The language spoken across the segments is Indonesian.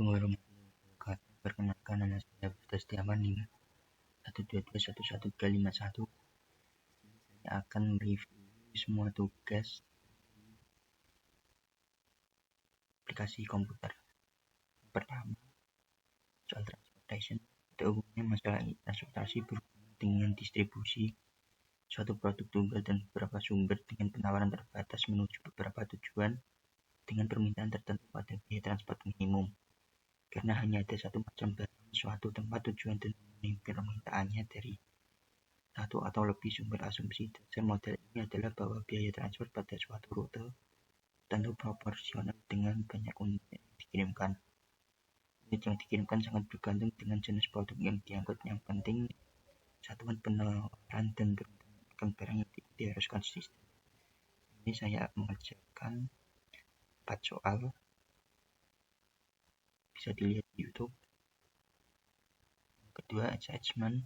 Assalamualaikum warahmatullahi wabarakatuh. Perkenalkan, nama saya Budi Setiawan 1221131. Saya akan mereview semua tugas di aplikasi komputer. Pertama, soal transportation. Pada umumnya masalah transportasi berhubungan dengan distribusi suatu produk tunggal dan beberapa sumber dengan penawaran terbatas menuju beberapa tujuan dengan permintaan tertentu pada biaya transport minimum. Karena hanya ada satu macam barang, suatu tempat tujuan dan memenuhi permintaannya dari satu atau lebih sumber, asumsi dasar model ini adalah bahwa biaya transport pada suatu rute tentu proporsional dengan banyak unit yang dikirimkan. Unit yang dikirimkan sangat bergantung dengan jenis produk yang diangkut. Yang penting, satuan penularan dan permintaan barang yang diikuti harus konsisten. Ini saya mengerjakan 4 soal. Bisa dilihat di YouTube. Kedua, assessment.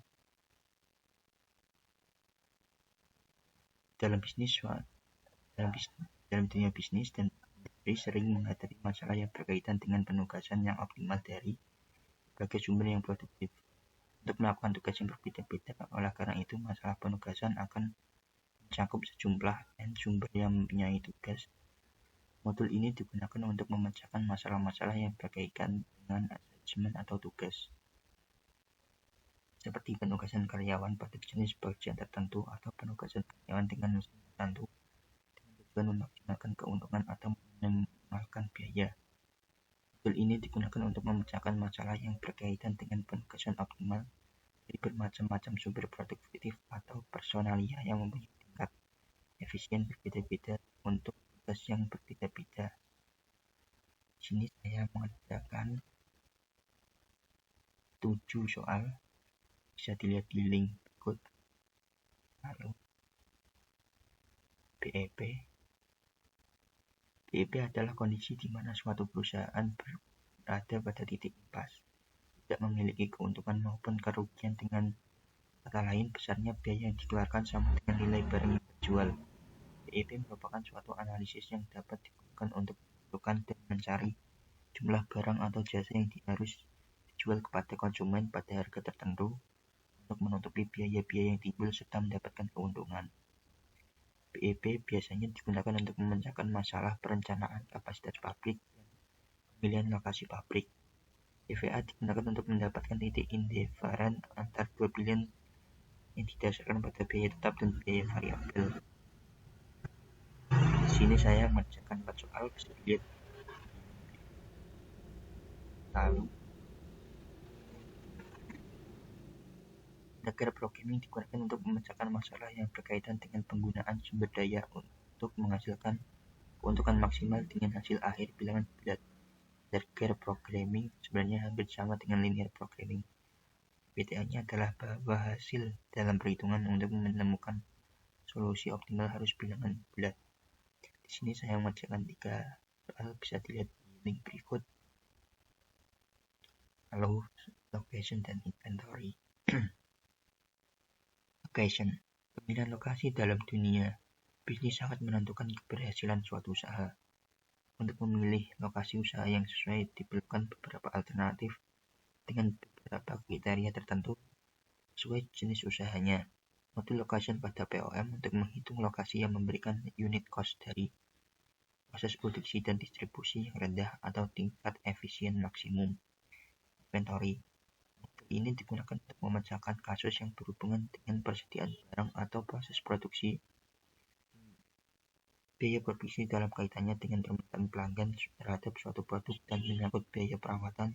Dalam dunia bisnis dan industri sering menghadapi masalah yang berkaitan dengan penugasan yang optimal dari berbagai sumber yang produktif untuk melakukan tugas yang berbeda-beda. Oleh karena itu, masalah penugasan akan mencakup sejumlah sumber yang mempunyai tugas. Modul ini digunakan untuk memecahkan masalah-masalah yang berkaitan dengan asesmen atau tugas, seperti penugasan karyawan pada jenis bagian tertentu atau penugasan karyawan dengan mesin tertentu dengan tujuan memaksimalkan keuntungan atau meminimalkan biaya. Modul ini digunakan untuk memecahkan masalah yang berkaitan dengan penugasan optimal dari bermacam-macam sumber produktif atau personalia yang mempunyai tingkat efisien berbeda-beda untuk tugas yang berbeda-beda. Di sini saya mengerjakan 7 soal. Bisa dilihat di link berikut. Lalu BEP. BEP adalah kondisi di mana suatu perusahaan berada pada titik impas, tidak memiliki keuntungan maupun kerugian. Dengan kata lain, besarnya biaya yang dikeluarkan sama dengan nilai barang yang dijual. BEP merupakan suatu analisis yang dapat digunakan untuk menentukan dan mencari jumlah barang atau jasa yang harus dijual kepada konsumen pada harga tertentu untuk menutupi biaya-biaya yang timbul serta mendapatkan keuntungan. BEP biasanya digunakan untuk memecahkan masalah perencanaan kapasitas pabrik dan pemilihan lokasi pabrik. EVA digunakan untuk mendapatkan titik indiferen antar dua pilihan yang didasarkan pada biaya tetap dan biaya variabel. Di sini saya mengerjakan 4 soal, bisa dilihat. Lalu Dagger programming digunakan untuk memecahkan masalah yang berkaitan dengan penggunaan sumber daya untuk menghasilkan keuntungan maksimal dengan hasil akhir bilangan bulat. Dagger programming sebenarnya hampir sama dengan linear programming. Perbedaannya adalah bahwa hasil dalam perhitungan untuk menemukan solusi optimal harus bilangan bulat. Di sini saya mengerjakan 3 soal, bisa dilihat di link berikut. Lalu location dan inventory. Location. Pemilihan lokasi dalam dunia bisnis sangat menentukan keberhasilan suatu usaha. Untuk memilih lokasi usaha yang sesuai diperlukan beberapa alternatif dengan beberapa kriteria tertentu sesuai jenis usahanya. Modul location pada POM untuk menghitung lokasi yang memberikan unit cost dari proses produksi dan distribusi yang rendah atau tingkat efisien maksimum. Inventory. Modul ini digunakan untuk memecahkan kasus yang berhubungan dengan persediaan barang atau proses produksi, biaya produksi dalam kaitannya dengan permintaan pelanggan terhadap suatu produk, dan menyangkut biaya perawatan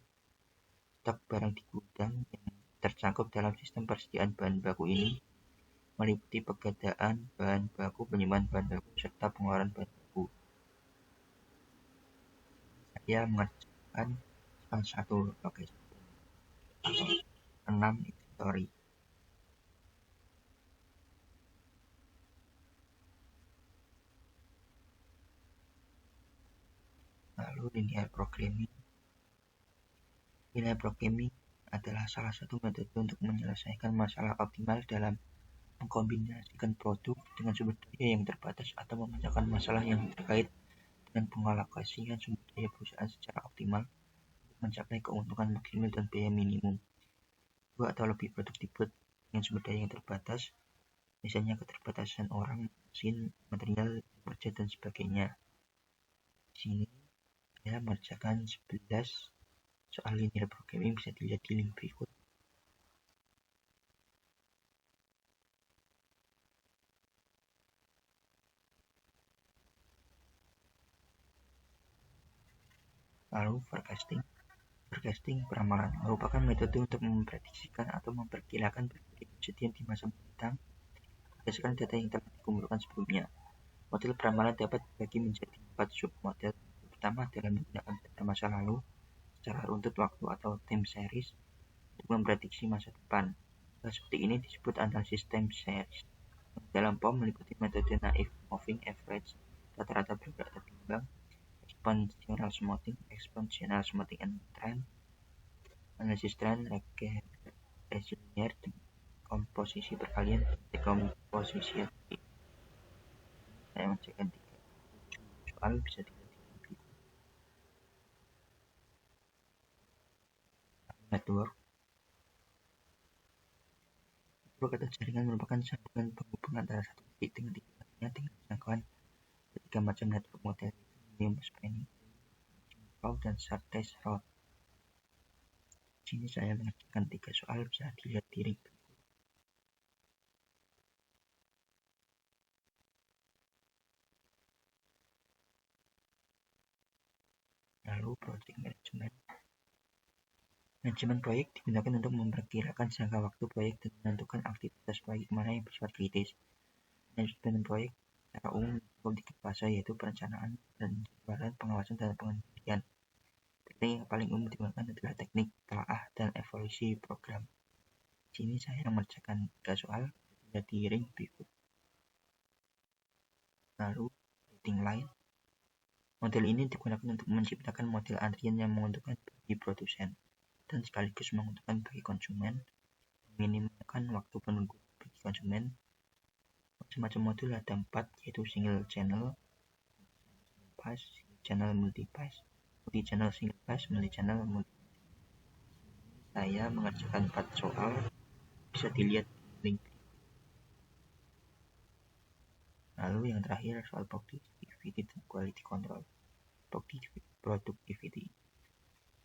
stok barang di gudang yang tercakup dalam sistem persediaan bahan baku. Ini meliputi pengadaan bahan baku, penyimpan bahan baku, serta pengeluaran bahan baku. Saya mengerjakan salah satu location 6 inventory. Lalu linear programming. Linear programming adalah salah satu metode untuk menyelesaikan masalah optimal dalam mengkombinasikan produk dengan sumber daya yang terbatas atau memecahkan masalah yang terkait dengan pengalokasian sumber daya perusahaan secara optimal untuk mencapai keuntungan maksimal dan biaya minimum. 2 atau lebih produk dibuat dengan sumber daya yang terbatas, misalnya keterbatasan orang, mesin, material, kerja, dan sebagainya. Di sini saya mengerjakan 11 soal linear programming, bisa dilihat di link berikut. Lalu forecasting. Forecasting peramalan merupakan metode untuk memprediksikan atau memperkirakan berbagai kejadian di masa mendatang berdasarkan data yang telah dikumpulkan sebelumnya. Model peramalan dapat dibagi menjadi 4 submodel. Pertama adalah menggunakan data masa lalu secara runtut waktu atau time series untuk memprediksi masa depan. Seperti ini disebut analisis time series. Dalam POM meliputi metode naive moving average, rata-rata bergerak terbimbang, exponential smoothing and trend, analisis trend, regresi linear, komposisi perkalian, dekomposisi. Saya mengerjakan 3 soal, bisa dilihat di video. Network. Kata jaringan merupakan sambungan penghubung antara satu titik dengan titik lainnya dengan jangkauan 3 macam network model, medium spanning, route, dan shortest route. Di sini saya mengerjakan 3 soal, bisa dilihat di link. Lalu project management. Manajemen proyek digunakan untuk memperkirakan jangka waktu proyek dan menentukan aktivitas proyek mana yang bersifat kritis. Manajemen proyek secara umum memiliki 3 fase, yaitu perencanaan, penjadwalan, pengawasan, dan pengendalian. Teknik yang paling umum digunakan adalah teknik telaah dan evaluasi program. Di sini saya mengerjakan 3 soal, di link berikut. Lalu rating line. Model ini digunakan untuk menciptakan model antrian yang menguntungkan bagi produsen dan sekaligus menguntungkan bagi konsumen, meminimalkan waktu penunggu bagi konsumen. Macam-macam modul ada 4, yaitu single channel, pass, channel multi-pass, multi-channel single pass, multi-channel multi. Saya mengerjakan 4 soal, bisa dilihat link. Lalu yang terakhir soal productivity dan quality control. Productivity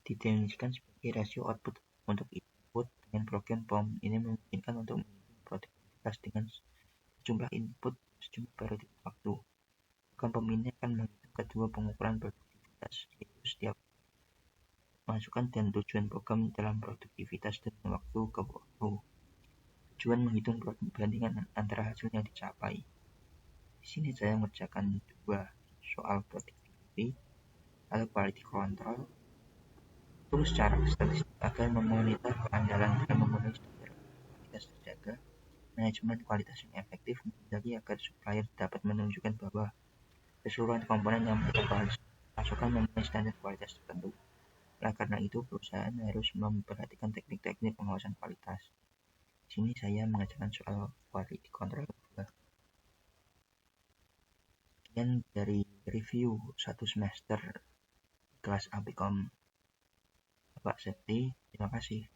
didefinisikan sebagai rasio output untuk input dengan program POM. Ini memungkinkan untuk menghitung produktivitas dengan jumlah input sejumlah periode waktu. Program POM ini akan menghitung kedua pengukuran produktivitas, yaitu setiap masukan dan tujuan program dalam produktivitas dan waktu ke waktu. Tujuan menghitung perbandingan antara hasil yang dicapai. Di sini saya mengerjakan 2 soal productivity, lalu quality control. Hitung secara statistik agar memonitor keandalan dan memenuhi standar kualitas terjaga. Manajemen kualitas yang efektif mengendali agar supplier dapat menunjukkan bahwa keseluruhan komponen yang mereka masukkan memenuhi standar kualitas tertentu. Oleh karena itu, perusahaan harus memperhatikan teknik-teknik pengawasan kualitas. Di sini saya mengerjakan soal quality control. Sekian dari review 1 semester kelas Apicom Bapak Septi. Terima kasih.